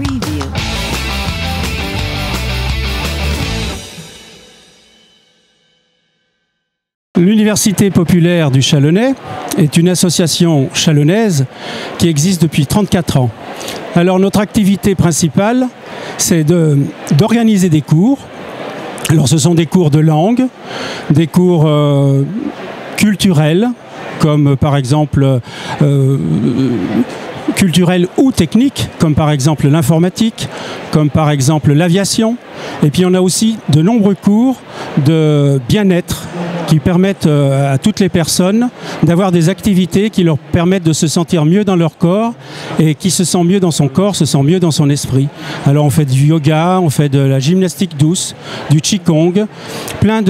Preview. L'Université populaire du Chalonnais est une association chalonnaise qui existe depuis 34 ans. Alors notre activité principale, c'est d'organiser des cours. Alors ce sont des cours de langue, des cours culturels, comme par exemple culturels ou techniques, comme par exemple l'informatique, comme par exemple l'aviation. Et puis on a aussi de nombreux cours de bien-être qui permettent à toutes les personnes d'avoir des activités qui leur permettent de se sentir mieux dans leur corps, et qui se sent mieux dans son corps, se sent mieux dans son esprit. Alors on fait du yoga, on fait de la gymnastique douce, du qigong, plein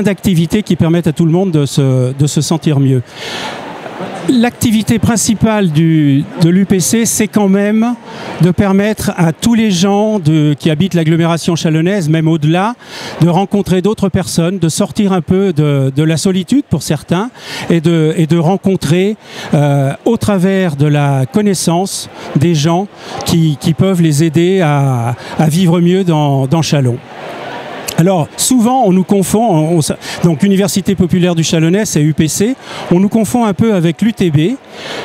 d'activités qui permettent à tout le monde de se sentir mieux. L'activité principale de l'UPC, c'est quand même de permettre à tous les gens qui habitent l'agglomération chalonnaise, même au-delà, de rencontrer d'autres personnes, de sortir un peu de la solitude pour certains, et de rencontrer au travers de la connaissance des gens qui peuvent les aider à vivre mieux dans Châlons. Alors, souvent, on nous confond, donc Université populaire du Chalonnais, c'est UPC, on nous confond un peu avec l'UTB.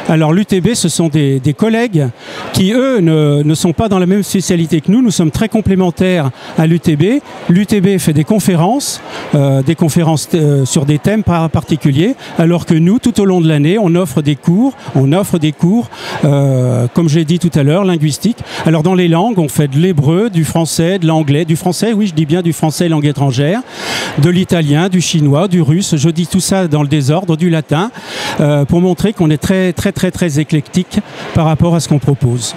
Alors, l'UTB, ce sont des collègues qui, eux, ne sont pas dans la même spécialité que nous. Nous sommes très complémentaires à l'UTB. L'UTB fait des conférences sur des thèmes particuliers, alors que nous, tout au long de l'année, on offre des cours, comme j'ai dit tout à l'heure, linguistiques. Alors, dans les langues, on fait de l'hébreu, du français, de l'anglais, du français, oui, je dis bien du français, langue étrangère, de l'italien, du chinois, du russe, je dis tout ça dans le désordre, du latin, pour montrer qu'on est très éclectique par rapport à ce qu'on propose.